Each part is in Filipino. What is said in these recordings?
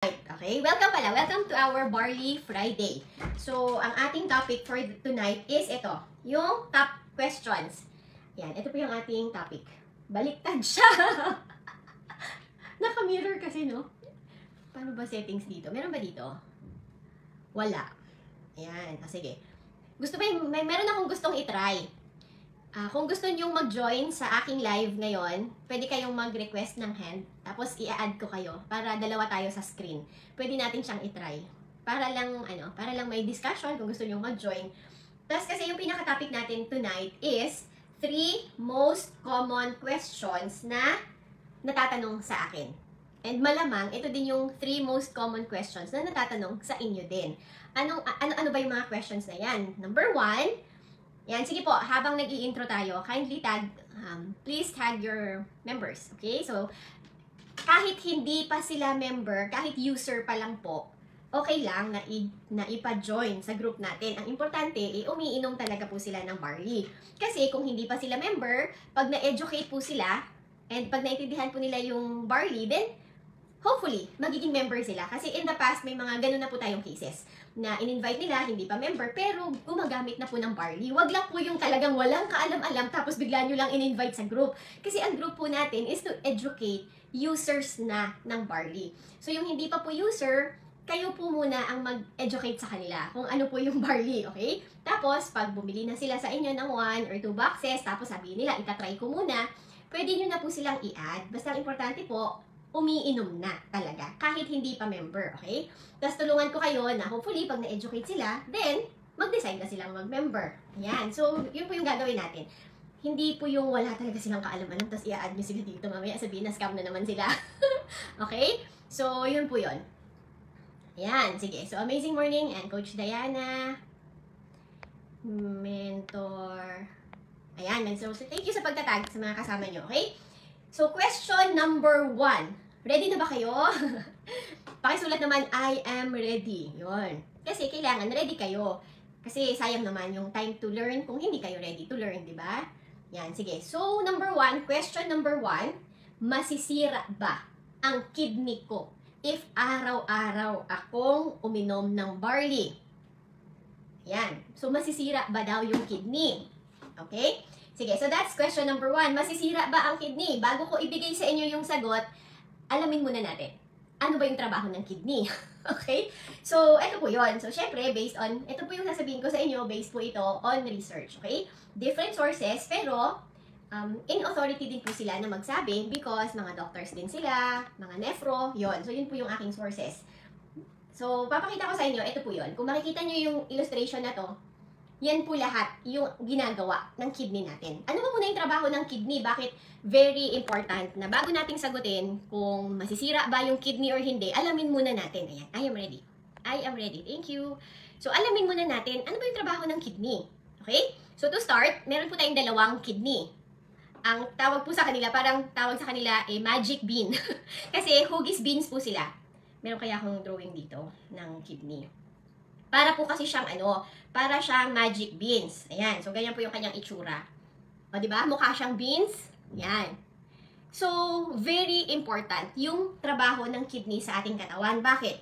Okay, welcome to our Barley Friday. So, ang ating topic for tonight is ito, yung top questions. Yan, ito po yung ating topic. Baliktad siya! Naka-mirror kasi, no? Paano ba settings dito? Meron ba dito? Wala. Ayan, sige. Meron akong gustong itry. Kung gusto nyo mag-join sa aking live ngayon, pwede kayong mag-request ng hand, tapos i-add ko kayo para dalawa tayo sa screen. Pwede natin siyang itry. Para lang may discussion kung gusto nyo mag-join. Tapos kasi yung pinaka-topic natin tonight is 3 most common questions na natatanong sa akin. And malamang, ito din yung 3 most common questions na natatanong sa inyo din. Ano ba yung mga questions na yan? Number 1, yan, sige po, habang nag-i-intro tayo, kindly please tag your members, okay? So, kahit hindi pa sila member, kahit user pa lang po, okay lang na ipa-join sa group natin. Ang importante, umiinom talaga po sila ng barley. Kasi kung hindi pa sila member, pag na-educate po sila, and pag naintindihan po nila yung barley, then hopefully, magiging member sila. Kasi in the past, may mga ganun na po tayong cases na in-invite nila, hindi pa member, pero gumagamit na po ng barley. Wag lang po yung talagang walang kaalam-alam, tapos bigla nyo lang in-invite sa group. Kasi ang group po natin is to educate users na ng barley. So yung hindi pa po user, kayo po muna ang mag-educate sa kanila kung ano po yung barley, okay? Tapos, pag bumili na sila sa inyo ng 1 or 2 boxes, tapos sabihin nila, itatry ko muna, pwede nyo na po silang i-add. Basta ang importante po, umiinom na talaga, kahit hindi pa member, okay? Tapos tulungan ko kayo na hopefully pag na-educate sila, then mag-decide na silang mag-member. Ayan, so yun po yung gagawin natin. Hindi po yung wala talaga silang kaalam-alam, tapos i-add nyo sila dito, mamaya sabihin na scam na naman sila. Okay? So, yun po yun. Ayan, sige. So, amazing morning and Coach Diana, mentor. Ayan, so thank you sa pagtatag sa mga kasama nyo, okay? So, question number 1. Ready na ba kayo? Pakisulat naman, I am ready. Yun. Kasi kailangan ready kayo. Kasi sayang naman yung time to learn kung hindi kayo ready to learn, di ba? Yan, sige. So, question number 1, masisira ba ang kidney ko if araw-araw akong uminom ng barley? Yan. So, masisira ba daw yung kidney? Okay? Sige, so that's question number 1. Masisira ba ang kidney? Bago ko ibigay sa inyo yung sagot, alamin muna natin. Ano ba yung trabaho ng kidney? Okay? So, ito po yun. So, syempre, ito po yung sasabihin ko sa inyo, based po ito on research. Okay? Different sources, pero in authority din po sila na magsabi because mga doctors din sila, mga nephro, yun. So, yun po yung aking sources. So, papakita ko sa inyo, ito po yun. Kung makikita nyo yung illustration na to, yan po lahat yung ginagawa ng kidney natin. Ano ba muna yung trabaho ng kidney? Bakit very important na bago nating sagutin kung masisira ba yung kidney or hindi, alamin muna natin. Ayan, I am ready. I am ready. Thank you. So, alamin muna natin, ano ba yung trabaho ng kidney? Okay? So, to start, meron po tayong 2 kidney. Ang tawag po sa kanila, parang tawag sa kanila, magic bean. Kasi hugis beans po sila. Meron kaya akong drawing dito ng kidney. Para po kasi siyang para siyang magic beans. Ayan, so ganyan po yung kanyang itsura. O, diba? Mukha siyang beans. Ayan. So, very important yung trabaho ng kidney sa ating katawan. Bakit?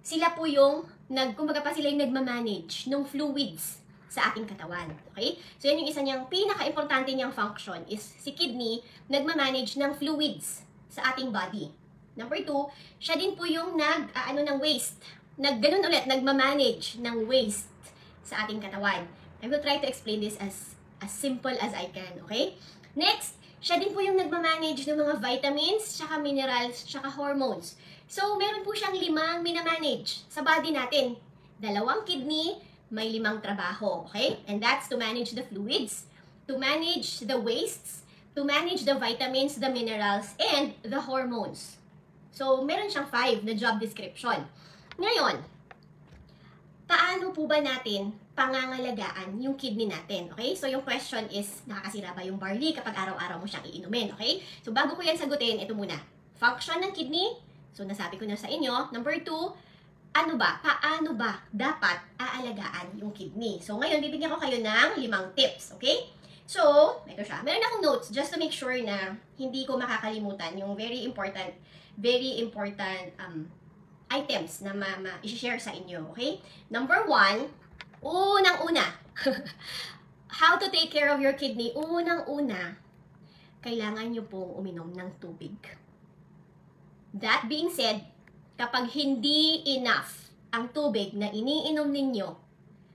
Sila po yung, kumbaga pa sila yung nagmamanage ng fluids sa ating katawan. Okay? So, yan yung isa niyang pinaka-importante niyang function is si kidney nagmamanage ng fluids sa ating body. Number 2, siya din po yung ng waste. Nagmamanage ng waste sa ating katawan. I will try to explain this as simple as I can, okay? Next, siya din po yung nagmamanage ng mga vitamins, tsaka minerals, tsaka hormones. So, meron po siyang 5 minamanage sa body natin. 2 kidney, may 5 trabaho, okay? And that's to manage the fluids, to manage the wastes, to manage the vitamins, the minerals, and the hormones. So, meron siyang 5 na job description. Ngayon, paano po ba natin pangangalagaan yung kidney natin? Okay? So, yung question is, nakakasira ba yung barley kapag araw-araw mo siyang iinumin? Okay? So, bago ko yan sagutin, ito muna. Function ng kidney. So, nasabi ko na sa inyo. Number 2, paano ba dapat aalagaan yung kidney? So, ngayon, bibigyan ko kayo ng 5 tips. Okay? So, ito siya. Meron akong notes just to make sure na hindi ko makakalimutan yung very important items na i-share sa inyo, okay? Number 1, unang-una, how to take care of your kidney. Unang-una, kailangan nyo pong uminom ng tubig. That being said, kapag hindi enough ang tubig na iniinom ninyo,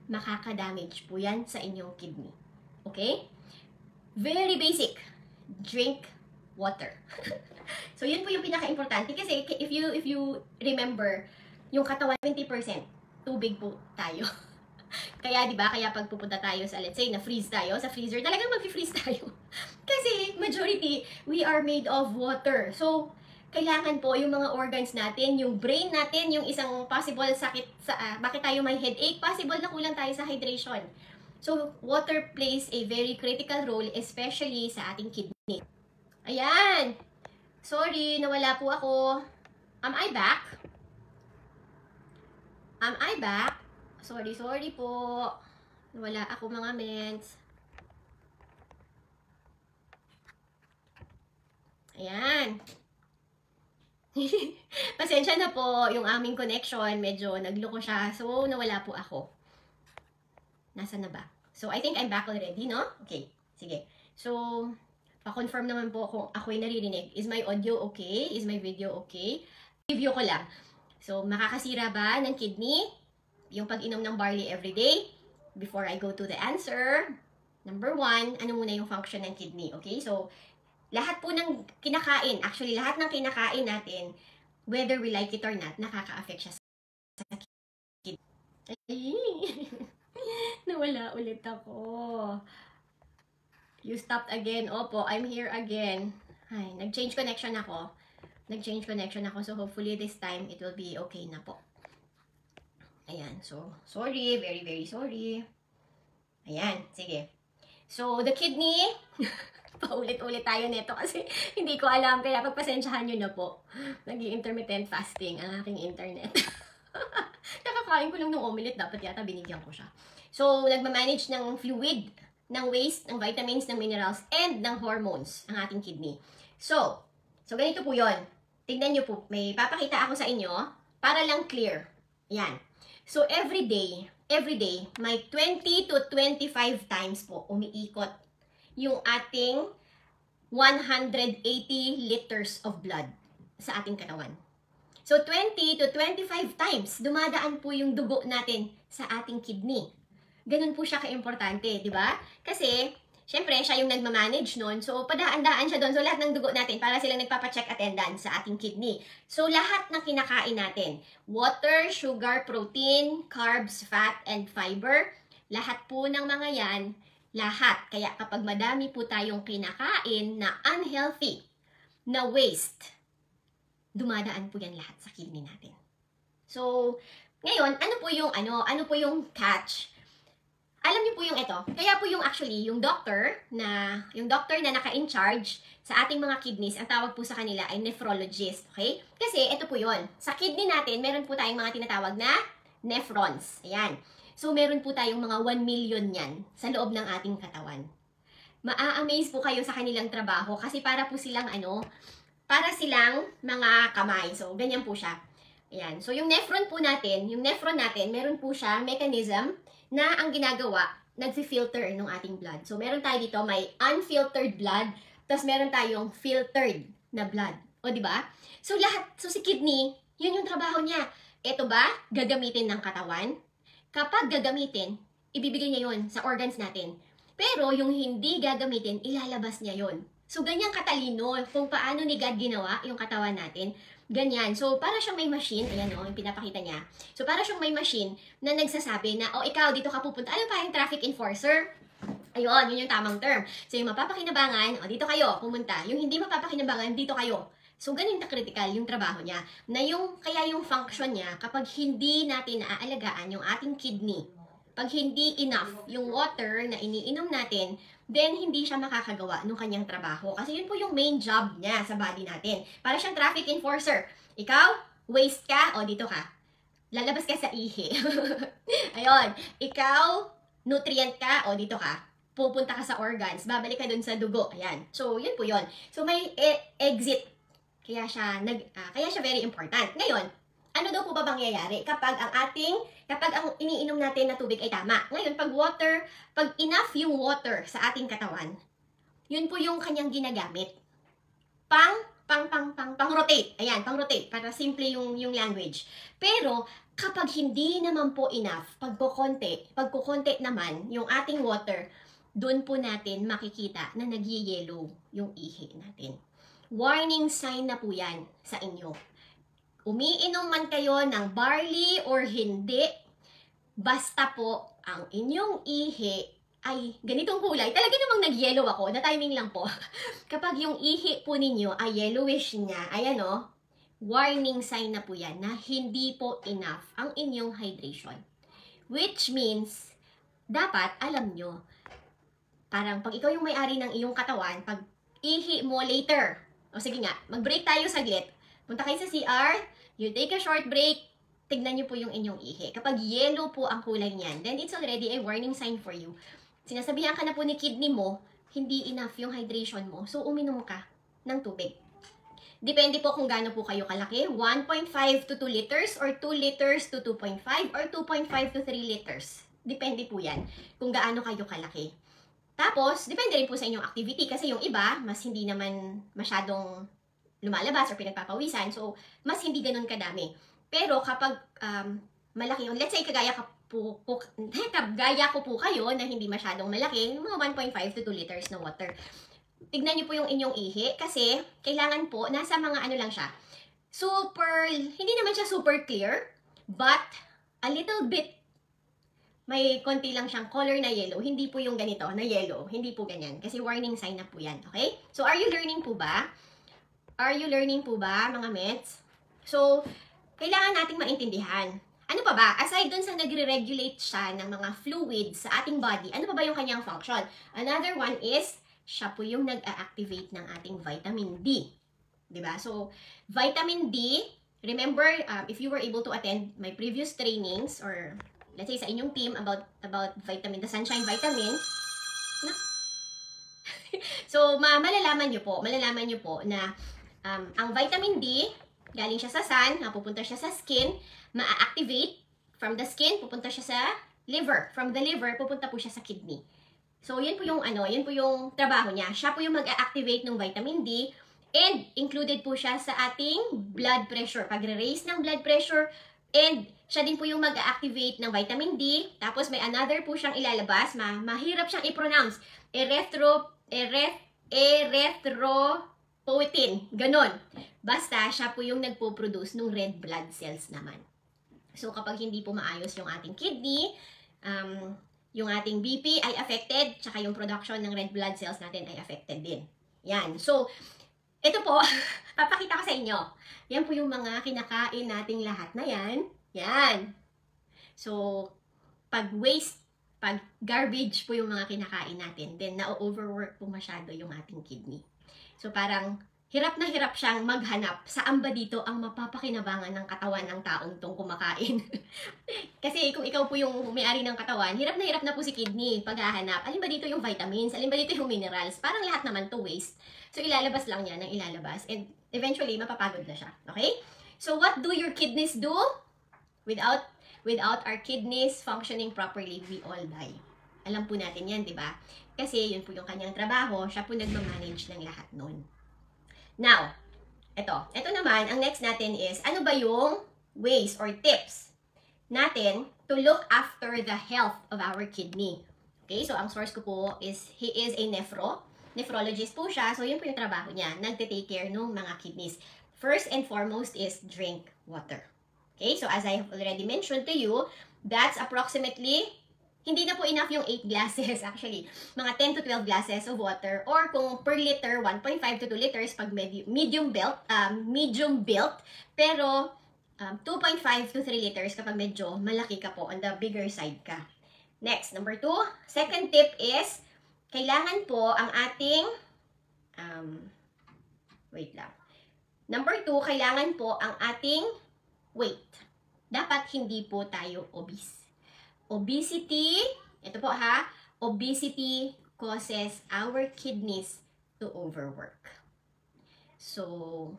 makaka-damage po yan sa inyong kidney. Okay? Very basic. Drink water. So, yun po yung pinaka-importante kasi if you remember, yung katawan 20% tubig po tayo. Kaya 'di ba? Kaya pag pupunta tayo sa, let's say, na-freeze tayo sa freezer, talagang mag-freeze tayo. Kasi majority, we are made of water. So, kailangan po yung mga organs natin, yung brain natin, yung isang possible sakit sa bakit tayo may headache, possible na kulang tayo sa hydration. So, water plays a very critical role, especially sa ating kidney. Ayan! Sorry, nawala po ako. Am I back? Am I back? Sorry po. Nawala ako mga mens. Ayan. Pasensya na po, yung aming connection, medyo nagloko siya. So, nawala po ako. Nasaan na ba? So, I think I'm back already, no? Okay, sige. So, pa-confirm naman po kung ako'y naririnig. Is my audio okay? Is my video okay? Review ko lang. So, makakasira ba ng kidney? Yung pag-inom ng barley everyday? Before I go to the answer, number 1, ano muna yung function ng kidney? Okay? So, lahat po ng kinakain, actually lahat ng kinakain natin, whether we like it or not, nakaka-affect siya sa kidney. Ay, nawala ulit ako. You stopped again. Opo, I'm here again. Ay, nag-change connection ako. So hopefully this time it will be okay na po. Ayan, so sorry, very very sorry. Ayan, sige. So the kidney, paulit-ulit tayo nito kasi hindi ko alam, kaya pagpasensyahan nyo na po. Nag-intermittent fasting ang aking internet. Nakakain ko lang ng omelette, dapat yata binigyan ko siya. So, nagmamanage ng fluid, ng waste, ng vitamins, ng minerals, and ng hormones ang ating kidney. So ganito po yon. Tignan nyo po, may papakita ako sa inyo para lang clear. Yan. So, every day, may 20 to 25 times po umiikot yung ating 180 liters of blood sa ating katawan. So, 20 to 25 times dumadaan po yung dugo natin sa ating kidney. Ganun po siya ka-importante, di ba? Kasi, syempre, siya yung nagmamanage nun. So, padaan-daan siya doon. So, lahat ng dugo natin, para silang nagpapacheck attendance sa ating kidney. So, lahat ng kinakain natin, water, sugar, protein, carbs, fat, and fiber, lahat po ng mga yan, lahat. Kaya kapag madami po tayong kinakain na unhealthy, na waste, dumadaan po yan lahat sa kidney natin. So, ngayon, ano po yung catch? Alam niyo po yung ito. Kaya po yung actually, yung doctor na naka-in-charge sa ating mga kidneys, ang tawag po sa kanila ay nephrologist, okay? Kasi ito po yun. Sa kidney natin, meron po tayong mga tinatawag na nephrons. Ayan. So, meron po tayong mga 1 million yan sa loob ng ating katawan. Ma-amaze po kayo sa kanilang trabaho kasi para silang mga kamay. So, ganyan po siya. Ayan. So, yung nephron natin, meron po siya mechanism na ang ginagawa, nag-filter ng ating blood. So, meron tayo dito, may unfiltered blood, tapos meron tayong filtered na blood. O, di ba? So, si kidney, yun yung trabaho niya. Ito ba, gagamitin ng katawan? Kapag gagamitin, ibibigay niya yun sa organs natin. Pero, yung hindi gagamitin, ilalabas niya yun. So, ganyan katalino kung paano ni God ginawa yung katawan natin. Ganyan. So, para siyang may machine. Ayan o, yung pinapakita niya. So, para siyang may machine na nagsasabi na, ikaw, dito ka pupunta. Ano pa yung traffic enforcer? Ayun, yun yung tamang term. So, yung mapapakinabangan, dito kayo pumunta. Yung hindi mapapakinabangan, dito kayo. So, ganun na-critical yung trabaho niya. Kaya yung function niya, kapag hindi natin naaalagaan yung ating kidney, pag hindi enough yung water na iniinom natin, then hindi siya makakagawa ng kanyang trabaho. Kasi yun po yung main job niya sa body natin. Para siyang traffic enforcer. Ikaw, waste ka, dito ka. Lalabas ka sa ihi. Ayun. Ikaw, nutrient ka, dito ka. Pupunta ka sa organs, babalik ka dun sa dugo. Ayan. So, yun po yun. So, may exit. Kaya siya very important. Ngayon, Ano daw po ba mangyayari kapag ang iniinom natin na tubig ay tama? Ngayon, pag enough yung water sa ating katawan, yun po yung kanyang ginagamit. Pang-rotate. Ayan, pang-rotate. Para simple yung language. Pero, kapag hindi naman po enough, pagkukonti naman yung ating water, doon po natin makikita na nagyayelo yung ihi natin. Warning sign na po yan sa inyo. Umiinom man kayo ng barley or hindi, basta po ang inyong ihi ay ganitong kulay. Talaga namang nag-yellow ako, na timing lang po. Kapag yung ihi po ninyo ay yellowish niya, ayan o, warning sign na po yan na hindi po enough ang inyong hydration. Which means, dapat alam nyo, parang pag ikaw yung may-ari ng iyong katawan, pag ihi mo later, o sige nga, mag-break tayo saglit, punta kayo sa CR, you take a short break, tignan nyo po yung inyong ihi. Kapag yellow po ang kulay niyan, then it's already a warning sign for you. Sinasabihan ka na po ni kidney mo, hindi enough yung hydration mo, so uminom ka ng tubig. Depende po kung gaano po kayo kalaki, 1.5 to 2 liters, or 2 liters to 2.5, or 2.5 to 3 liters. Depende po yan kung gaano kayo kalaki. Tapos, depende rin po sa inyong activity, kasi yung iba, mas hindi naman masyadong lumalabas or pinagpapawisan, so mas hindi ganun kadami. Pero kapag malaki, let's say kagaya ko po kayo na hindi masyadong malaki, mga 1.5 to 2 liters na water. Tignan niyo po yung inyong ihi kasi kailangan po, nasa mga ano lang siya, hindi naman siya super clear, but a little bit, may konti lang siyang color na yellow. Hindi po yung ganito na yellow, hindi po ganyan. Kasi warning sign na po yan, okay? So, are you learning po ba? Are you learning po ba, mga mets? So, kailangan nating maintindihan. Ano pa ba? Aside dun sa nagre-regulate siya ng mga fluids sa ating body, ano pa ba yung kanyang function? Another one is, siya po yung nag-a-activate ng ating vitamin D. Diba? So, vitamin D, remember, if you were able to attend my previous trainings, or let's say sa inyong team about vitamin, the sunshine vitamin, no? So, malalaman nyo po na ang vitamin D, galing siya sa sun, pupunta siya sa skin, ma-activate from the skin, pupunta siya sa liver. From the liver, pupunta po siya sa kidney. So, yun po yung trabaho niya. Siya po yung mag-activate ng vitamin D, and included po siya sa ating blood pressure. Pagre-raise ng blood pressure, and siya din po yung mag-activate ng vitamin D. Tapos may another po siyang ilalabas, mahirap siyang i-pronounce. Erythropoietin. Ganon. Basta, siya po yung nagpo-produce ng red blood cells naman. So, kapag hindi po maayos yung ating kidney, yung ating BP ay affected, tsaka yung production ng red blood cells natin ay affected din. Yan. So, ito po, papakita ko sa inyo. Yan po yung mga kinakain nating lahat na yan. Yan. So, pag garbage po yung mga kinakain natin, then na-overwork po masyado yung ating kidney. So, parang hirap na hirap siyang maghanap saan ba dito ang mapapakinabangan ng katawan ng taong tong kumakain. Kasi kung ikaw po yung may-ari ng katawan, hirap na po si kidney paghahanap. Alin ba dito yung vitamins? Alin ba dito yung minerals? Parang lahat naman to waste. So, ilalabas lang niya ng ilalabas. And eventually, mapapagod na siya. Okay? So, what do your kidneys do? Without our kidneys functioning properly, we all die. Alam po natin yan, di ba? Kasi yun po yung kanyang trabaho. Siya po nagmamanage ng lahat nun. Now, ito naman, ang next natin is, ano ba yung ways or tips natin to look after the health of our kidney? Okay, so ang source ko po is, he is a nephrologist po siya, so yun po yung trabaho niya, nagte-take care ng mga kidneys. First and foremost is drink water. Okay, so as I have already mentioned to you, that's approximately, hindi na po enough yung 8 glasses actually. Mga 10 to 12 glasses of water, or kung per liter, 1.5 to 2 liters pag medium built, pero 2.5 to 3 liters kapag medyo malaki ka po, on the bigger side ka. Next, number 2, second tip is, kailangan po ang ating, wait lang. Number 2, kailangan po ang ating weight. Dapat hindi po tayo obese. Obesity, ito po ha, obesity causes our kidneys to overwork. So,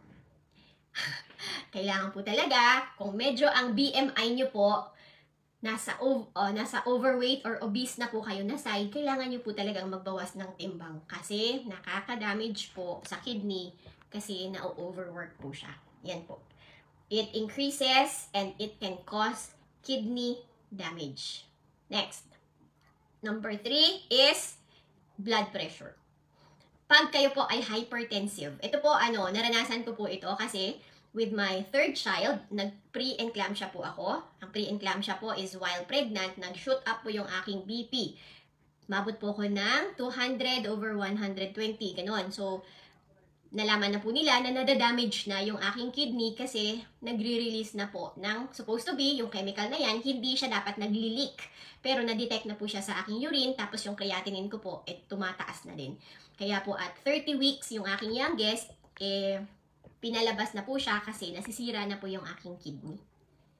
Kailangan po talaga, kung medyo ang BMI nyo po, nasa overweight or obese na po kayo na side, kailangan nyo po talagang magbawas ng timbang. Kasi nakaka-damage po sa kidney kasi na-overwork po siya. Yan po. It increases and it can cause kidney damage. Next. Number 3 is blood pressure. Pag kayo po ay hypertensive, ito po naranasan ko po ito kasi with my third child, nag-pre-eclampsia po ako. Ang pre-eclampsia po is while pregnant, nag-shoot up po yung aking BP. Mabot po ko ng 200/120, ganon. So, nalaman na po nila na nadadamage na yung aking kidney kasi nagre-release na po ng supposed to be, yung chemical na yan, hindi siya dapat nagli-leak. Pero na-detect na po siya sa aking urine, tapos yung creatinine ko po, tumataas na din. Kaya po at 30 weeks, yung aking youngest, pinalabas na po siya kasi nasisira na po yung aking kidney.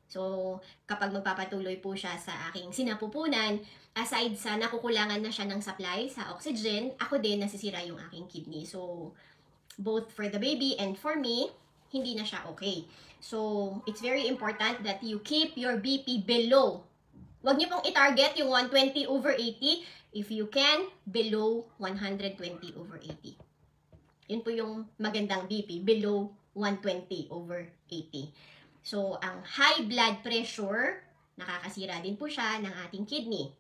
So, kapag magpapatuloy po siya sa aking sinapupunan, aside sa nakukulangan na siya ng supply sa oxygen, ako din nasisira yung aking kidney. So, both for the baby and for me, hindi na siya okay. So, it's very important that you keep your BP below. Huwag niyo pong i-target yung 120/80. If you can, below 120/80. Yun po yung magandang BP, below 120/80. So, ang high blood pressure, nakakasira din po siya ng ating kidney.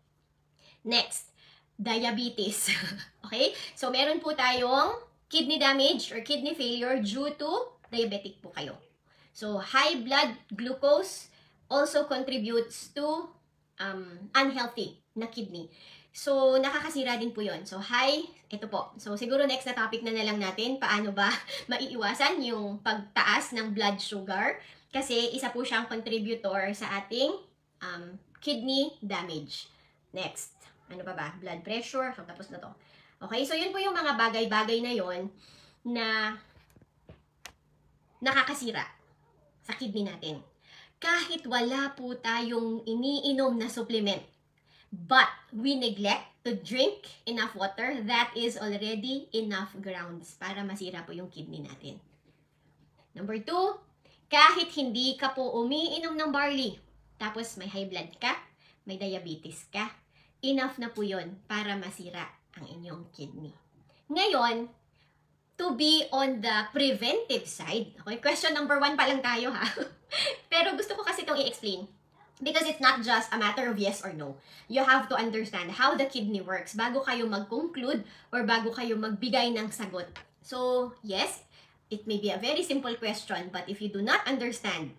Next, diabetes. Okay? So, meron po tayong kidney damage or kidney failure due to diabetic po kayo. So, high blood glucose also contributes to unhealthy na kidney. So, nakakasira din po yun. So, ito po. So, siguro next na topic na lang natin, paano ba maiiwasan yung pagtaas ng blood sugar? Kasi isa po siyang contributor sa ating kidney damage. Next. Ano ba? Blood pressure. So, tapos na to. Okay? So, yun po yung mga bagay-bagay na yon na nakakasira sa kidney natin. Kahit wala po tayong iniinom na supplement, but we neglect to drink enough water, that is already enough grounds para masira po yung kidney natin. Number 2, kahit hindi ka po umiinom ng barley, tapos may high blood ka, may diabetes ka, enough na po yun para masira ang inyong kidney. Ngayon, to be on the preventive side, okay, question number 1 pa lang tayo ha. Pero gusto ko kasi itong i-explain. Because it's not just a matter of yes or no. You have to understand how the kidney works bago kayo mag-conclude or bago kayo magbigay ng sagot. So, yes, it may be a very simple question, but if you do not understand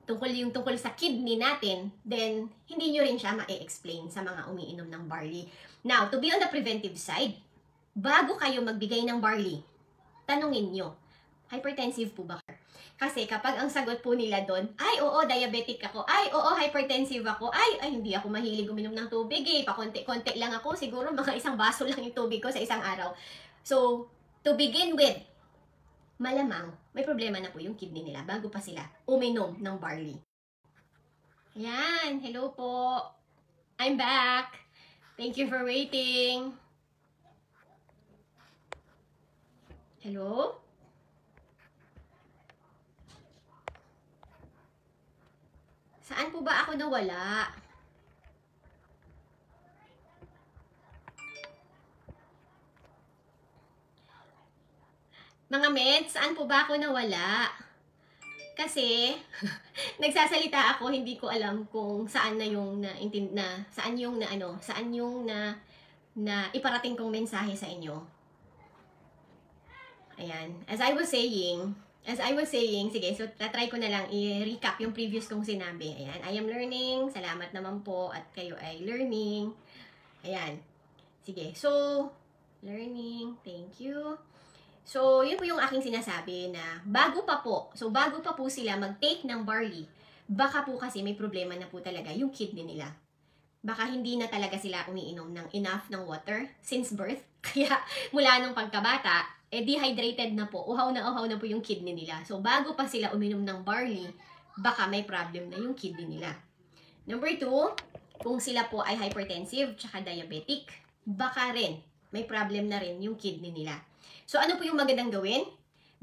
tungkol sa kidney natin, then hindi nyo rin siya ma-explain sa mga umiinom ng barley. Now, to be on the preventive side, bago kayo magbigay ng barley, tanungin nyo, hypertensive po ba? Kasi kapag ang sagot po nila doon, ay oo, diabetic ako, ay oo, hypertensive ako, ay hindi ako mahilig uminom ng tubig pakonti-konti lang ako, siguro mga isang baso lang yung tubig ko sa isang araw. So, to begin with, malamang may problema na po yung kidney nila bago pa sila uminom ng barley. Yan, hello po. I'm back. Thank you for waiting. Hello? Saan po ba ako nawala? Mga meds, saan po ba ako nawala? Kasi, nagsasalita ako, hindi ko alam kung saan na yung saan yung na iparating kong mensahe sa inyo. Ayan. As I was saying, sige, so try ko na lang i-recap yung previous kong sinabi. Ayan, I am learning. Salamat naman po at kayo ay learning. Ayan. Sige, so, learning. Thank you. So, yun po yung aking sinasabi na bago pa po sila mag-take ng barley, baka po kasi may problema na po talaga yung kidney nila. Baka hindi na talaga sila umiinom ng enough ng water since birth. Kaya mula nung pagkabata, dehydrated na po, uhaw na po yung kidney nila. So, bago pa sila uminom ng barley, baka may problem na yung kidney nila. Number 2, kung sila po ay hypertensive tsaka diabetic, baka rin may problem na rin yung kidney nila. So, ano po yung magandang gawin?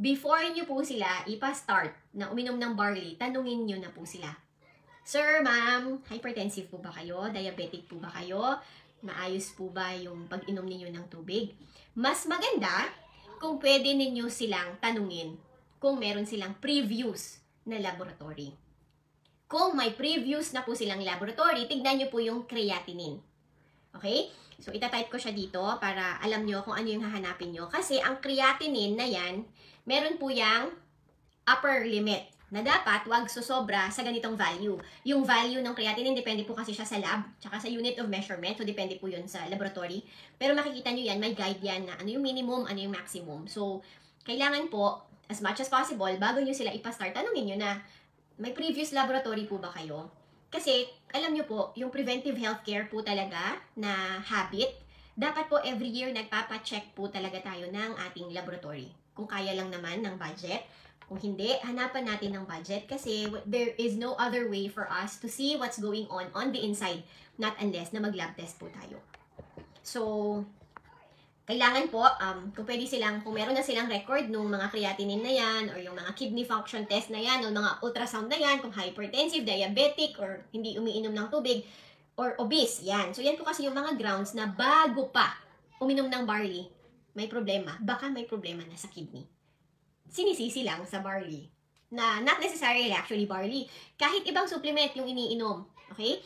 before nyo po sila ipa-start na uminom ng barley, tanungin nyo na po sila. Sir, ma'am, hypertensive po ba kayo? Diabetic po ba kayo? Maayos po ba yung pag-inom ninyo ng tubig? Mas maganda kung pwede ninyo silang tanungin kung meron silang previous na laboratory. Kung may previous na po silang laboratory, tignan nyo po yung creatinine. Okay? So, itatype ko siya dito para alam nyo kung ano yung hahanapin nyo. Kasi ang creatinine na yan, meron po yung upper limit na dapat wag susobra sa ganitong value. Yung value ng creatinine, depende po kasi siya sa lab, tsaka sa unit of measurement, so depende po yun sa laboratory. Pero makikita nyo yan, may guide yan na ano yung minimum, ano yung maximum. So, kailangan po, as much as possible, bago nyo sila ipastart, tanungin nyo na, may previous laboratory po ba kayo? Kasi, alam nyo po, yung preventive healthcare po talaga na habit, dapat po every year nagpapacheck po talaga tayo ng ating laboratory. Kung kaya lang naman ng budget. Kung hindi, hanapan natin ng budget kasi there is no other way for us to see what's going on the inside, not unless na mag-lab test po tayo. So, kailangan po, kung pwede silang, kung meron na silang record ng mga creatinine na yan, or yung mga kidney function test na yan, o mga ultrasound na yan, kung hypertensive, diabetic, or hindi umiinom ng tubig, or obese, yan. So, yan po kasi yung mga grounds na bago pa uminom ng barley, may problema. Baka may problema na sa kidney. Sinisisi lang sa barley. Na not necessarily actually barley. Kahit ibang supplement yung iniinom. Okay?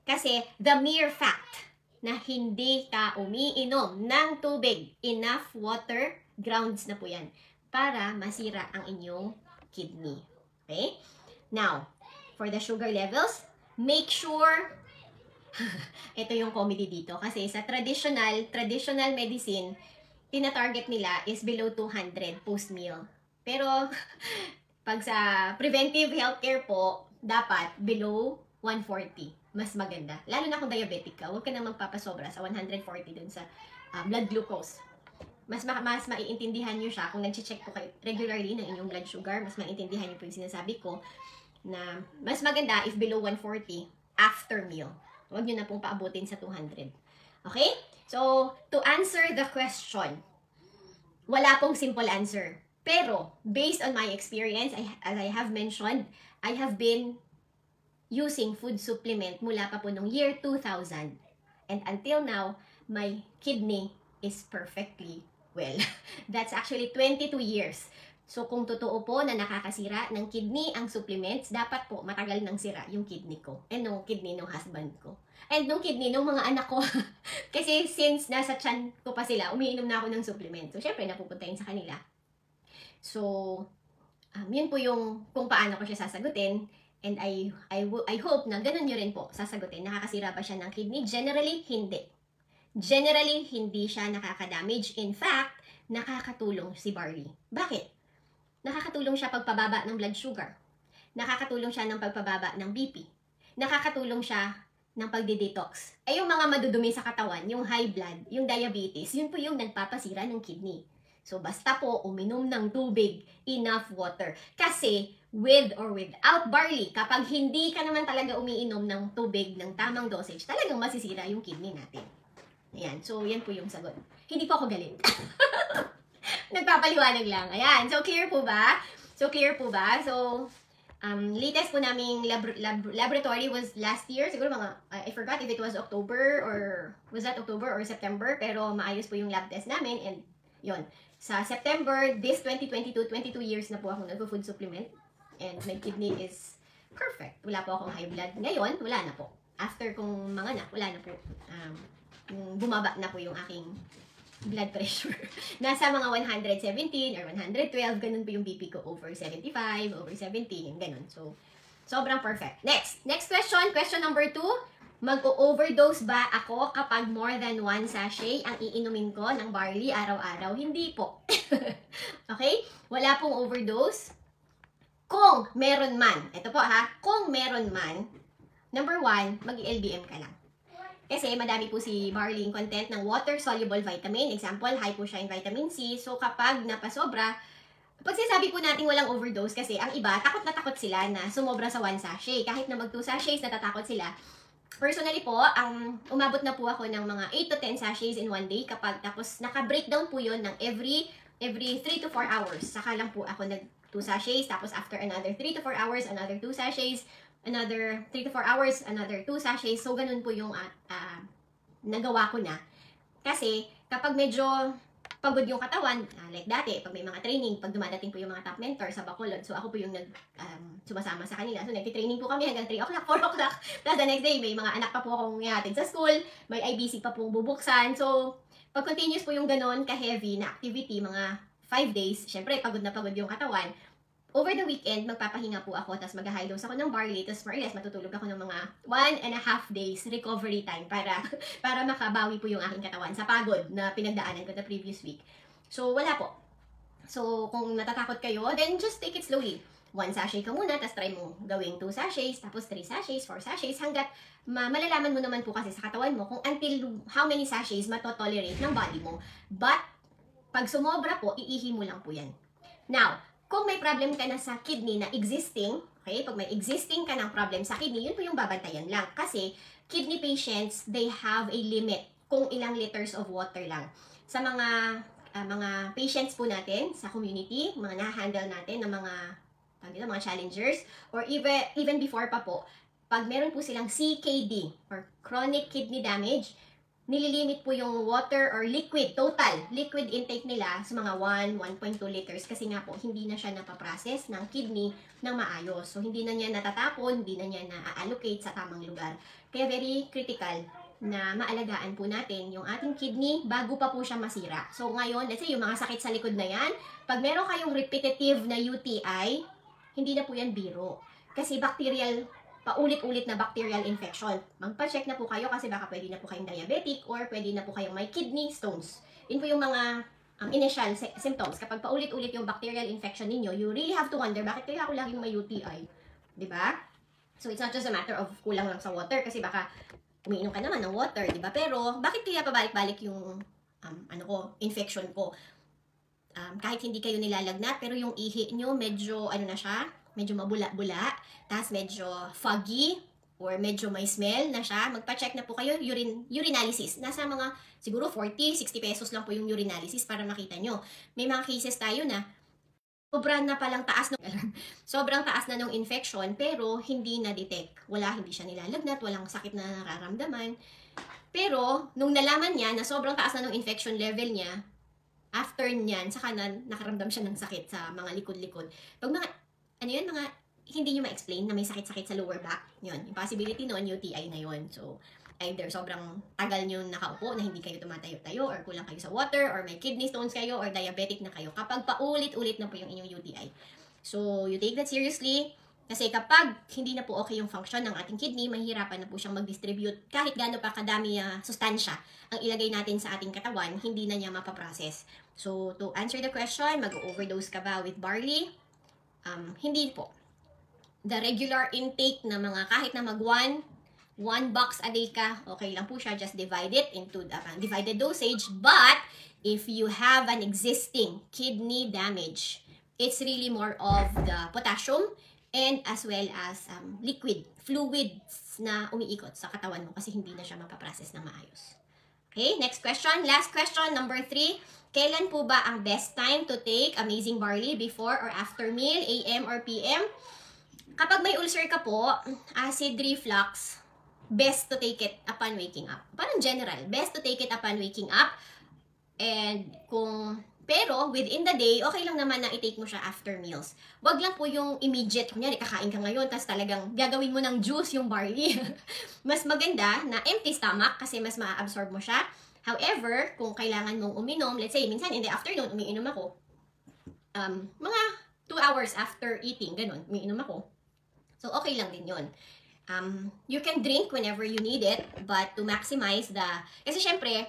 Kasi the mere fact na hindi ka umiinom ng tubig, enough water, grounds na po yan para masira ang inyong kidney. Okay? Now, for the sugar levels, make sure ito yung comedy dito. Kasi sa traditional medicine, tina-target nila is below 200 post-meal. Pero, pag sa preventive healthcare po, dapat below 140. Mas maganda. Lalo na kung diabetic ka, huwag ka na magpapasobra sa 140 dun sa blood glucose. Mas maiintindihan nyo siya kung nag-check po kayo regularly ng inyong blood sugar, mas maiintindihan nyo po yung sinasabi ko na mas maganda if below 140 after meal. Huwag nyo na pong paabutin sa 200. Okay? So, to answer the question, wala pong simple answer. Pero, based on my experience, as I have mentioned, I have been using food supplement mula pa po nung year 2000. And until now, my kidney is perfectly well. That's actually 22 years. So, kung totoo po na nakakasira ng kidney ang supplements, dapat po matagal nang sira yung kidney ko. And nung kidney ng husband ko. And nung kidney ng mga anak ko. Kasi since nasa tiyan ko pa sila, umiinom na ako ng supplement. So, syempre, napupunta yun sa kanila. So, yun po yung kung paano ko siya sasagutin. And I hope na ganun nyo rin po sasagutin. Nakakasira ba siya ng kidney? Generally, hindi. Generally, hindi siya nakakadamage. In fact, nakakatulong si barley. Bakit? Nakakatulong siya pagpababa ng blood sugar. Nakakatulong siya ng pagpababa ng BP. Nakakatulong siya ng pagdi-detox. Eh, yung mga madudumi sa katawan, yung high blood, yung diabetes, yun po yung nagpapasira ng kidney. So, basta po uminom ng tubig, enough water. Kasi, with or without barley, kapag hindi ka naman talaga umiinom ng tubig ng tamang dosage, talagang masisira yung kidney natin. Ayan. So, yan po yung sagot. Hindi po ako galit. Nagpapaliwanag lang. Ayan. So, clear po ba? So, latest po naming laboratory was last year. Siguro mga, I forgot if it was October or, was that October or September? Pero maayos po yung lab test namin and yon. Sa September, this 2022, 22 years na po ako nag-food supplement. And my kidney is perfect. Wala po akong high blood. Ngayon, wala na po. After kong manganak, wala na po. Bumaba na po yung aking blood pressure. Nasa mga 117 or 112, ganun po yung BP ko. Over 75, over 70, ganun. So, sobrang perfect. Next question. Question number 2. Mag-overdose ba ako kapag more than 1 sachet ang iinumin ko ng barley araw-araw? Hindi po. Okay? Wala pong overdose. Kung meron man, ito po ha, kung meron man, number 1, mag-LBM ka lang. Kasi madami po si barley yung content ng water-soluble vitamin. Example, high po siya in vitamin C. So kapag napasobra, pag sinasabi po natin walang overdose kasi ang iba, takot na takot sila na sumobra sa 1 sachet. Kahit na mag 2 sachets, natatakot sila. Personally po, umabot na po ako ng mga 8 to 10 sachets in 1 day kapag tapos naka-breakdown po yun ng every every 3 to 4 hours. Saka lang po ako nag 2 sachets, tapos after another 3 to 4 hours, another 2 sachets, another 3 to 4 hours, another 2 sachets. So, ganun po yung nagawa ko na. Kasi, kapag medyo pagod yung katawan, like dati, pag may mga training, pag dumadating po yung mga top mentor sa Bacolod, so ako po yung sumasama sa kanila. So, nagtitraining po kami hanggang 3 o'clock, 4 o'clock. Plus, the next day, may mga anak pa po akong ihatid sa school, may IBC pa pong bubuksan. So, pag continuous po yung ganon, ka-heavy na activity, mga 5 days, syempre, pagod na pagod yung katawan. Over the weekend, magpapahinga po ako, tapos mag-high dose ako ng barley, tapos more or less, matutulog ako ng mga 1.5 days recovery time para makabawi po yung aking katawan sa pagod na pinagdaanan ko the previous week. So, wala po. So, kung natatakot kayo, then just take it slowly. 1 sachet ka muna, tapos try mo gawing 2 sachets, tapos 3 sachets, 4 sachets, hanggat malalaman mo naman po kasi sa katawan mo kung until how many sachets matotolerate ng body mo. But, pag sumobra po, iihi mo lang po yan. Now, kung may problem ka na sa kidney na existing, okay, pag may existing ka ng problem sa kidney, yun po yung babantayan lang. Kasi, kidney patients, they have a limit kung ilang liters of water lang. Sa mga patients po natin sa community, mga na-handle natin ng mga challengers, or even before pa po, pag meron po silang CKD, or chronic kidney damage, nililimit po yung water or total liquid intake nila sa mga 1.2 liters kasi nga po, hindi na siya napaprocess ng kidney ng maayos. So, hindi na niya natatapon, hindi na niya na-allocate sa tamang lugar. Kaya very critical na maalagaan po natin yung ating kidney bago pa po siya masira. So, ngayon, let's say, yung mga sakit sa likod na yan, pag meron kayong repetitive na UTI, hindi na po yan biro. Kasi paulit-ulit na bacterial infection. Magpa-check na po kayo kasi baka pwede na po kayong diabetic or pwede na po kayong may kidney stones. Yun po yung mga initial symptoms. Kapag paulit-ulit yung bacterial infection ninyo, you really have to wonder, bakit kaya ako laging may UTI? Diba? So, it's not just a matter of kulang lang sa water kasi baka umiinom ka naman ng water, diba? Pero, bakit kaya pabalik-balik yung infection ko? Kahit hindi kayo nilalagnat, pero yung ihi nyo medyo, medyo mabula-bula, tapos medyo foggy, or medyo may smell na siya, magpa-check na po kayo, urinalysis. Nasa mga, siguro 40-60 pesos lang po yung urinalysis para makita nyo. May mga cases tayo na, sobrang taas na ng infection, pero hindi na-detect. Hindi siya nilalagnat, walang sakit na nararamdaman. Pero, nung nalaman niya na sobrang taas na ng infection level niya, after niyan, saka nakaramdam siya ng sakit sa mga likod-likod. Pag hindi nyo ma-explain na may sakit-sakit sa lower back, yun. Yung possibility nun, UTI na yun. So, either sobrang tagal nyo nakaupo na hindi kayo tumatayo-tayo, or kulang kayo sa water, or may kidney stones kayo, or diabetic na kayo. Kapag paulit-ulit na po yung inyong UTI. So, you take that seriously. Kasi kapag hindi na po okay yung function ng ating kidney, mahihirapan na po siyang mag-distribute kahit gaano pa kadami sustansya ang ilagay natin sa ating katawan, hindi na niya mapaprocess. So, to answer the question, mag-overdose ka ba with barley? Hindi po. The regular intake na mga kahit na one box a day ka, okay lang po siya. Just divide it into divided dosage. But, if you have an existing kidney damage, it's really more of the potassium and as well as fluids na umiikot sa katawan mo kasi hindi na siya mapaprocess ng maayos. Okay, next question. Last question, number 3. Kailan po ba ang best time to take Amazing Barley? Before or after meal, AM or PM? Kapag may ulcer ka po, acid reflux, best to take it upon waking up. Parang general, best to take it upon waking up. And pero within the day, okay lang naman na i-take mo siya after meals. Wag lang po yung immediate, kunyari kakain ka ngayon, tapos talagang gagawin mo ng juice yung barley. Mas maganda na empty stomach kasi mas ma-absorb mo siya. However, kung kailangan mong uminom, let's say, minsan in the afternoon, umiinom ako, mga 2 hours after eating, ganun, umiinom ako. So, okay lang din yun. You can drink whenever you need it, but to maximize kasi syempre,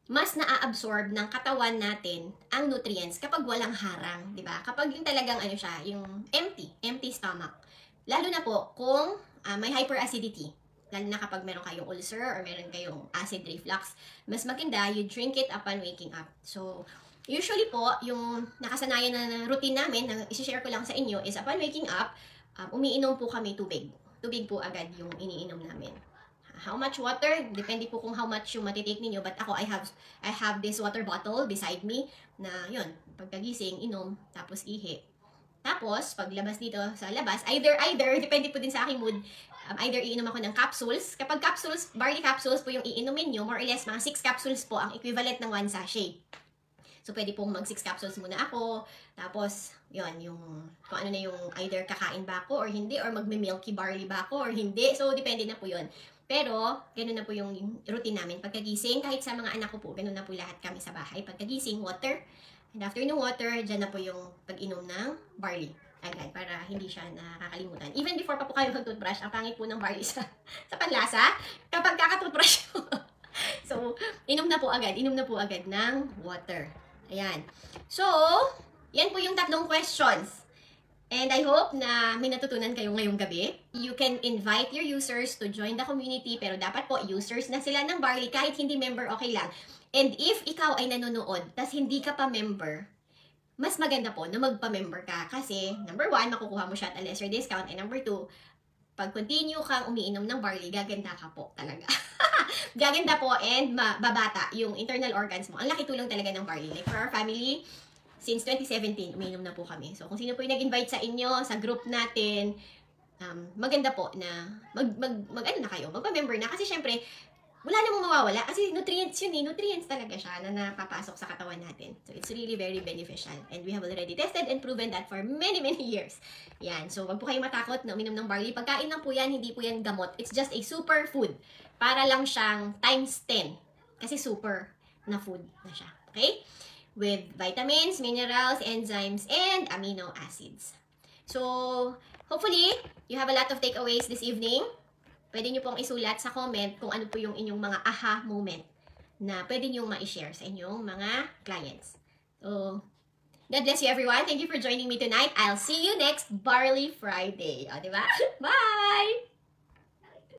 mas na-absorb ng katawan natin ang nutrients kapag walang harang, di ba? Kapag yung talagang yung empty stomach. Lalo na po kung may hyperacidity. Lalo na kapag meron kayong ulcer or meron kayong acid reflux, mas maganda you drink it upon waking up. So, usually po, yung nakasanayan na routine namin, na isi-share ko lang sa inyo, is upon waking up, umiinom po kami tubig. Tubig po agad yung iniinom namin. How much water? Depende po kung how much yung matitake ninyo. But ako, I have this water bottle beside me na yun, pagkagising, inom, tapos ihi. Tapos, paglabas dito sa labas, either, depende po din sa aking mood, either iinom ako ng capsules. Kapag capsules, barley capsules po yung iinumin nyo, more or less, mga 6 capsules po ang equivalent ng 1 sachet. So, pwede pong mag 6 capsules muna ako. Tapos, yun, yung, kung ano na yung either kakain ba ako or hindi, or magme-milky barley ba ako or hindi. So, depende na po yun. Pero, ganun na po yung routine namin. Pagkagising, kahit sa mga anak ko po, ganun na po lahat kami sa bahay. Pagkagising, water. And after ng water, dyan na po yung pag-inom ng barley. Agad, para hindi siya nakakalimutan. Even before pa po kayo mag-toothbrush, ang pangit po ng barley sa panlasa, kapag kaka-toothbrush mo. So, inom na po agad ng water. Ayan. So, yan po yung 3 questions. And I hope na may natutunan kayo ngayong gabi. You can invite your users to join the community, pero dapat po users na sila ng Barley, kahit hindi member, okay lang. And if ikaw ay nanonood, tas hindi ka pa member, mas maganda po na magpa-member ka. Kasi, number 1, makukuha mo siya at a lesser discount. And number 2, pag continue kang umiinom ng barley, gaganda ka po talaga. Gaganda po and babata yung internal organs mo. Ang laki tulong talaga ng barley. Like for our family, since 2017, umiinom na po kami. So, kung sino po yung nag-invite sa inyo, sa group natin, maganda po na ano na kayo, magpa-member na. Kasi syempre, wala namang mawawala. Kasi nutrients yun eh. Nutrients talaga siya na napapasok sa katawan natin. So, it's really very beneficial. And we have already tested and proven that for many, many years. Yan. So, wag po kayong matakot na uminom ng barley. Pagkain lang po yan, hindi po yan gamot. It's just a super food. Para lang siyang times 10. Kasi super na food na siya. Okay? With vitamins, minerals, enzymes, and amino acids. So, hopefully, you have a lot of takeaways this evening. Pwede nyo pong isulat sa comment kung ano po yung inyong mga aha moment na pwede nyo ma-share sa inyong mga clients. So, God bless you everyone. Thank you for joining me tonight. I'll see you next Barley Friday. O, diba? Bye!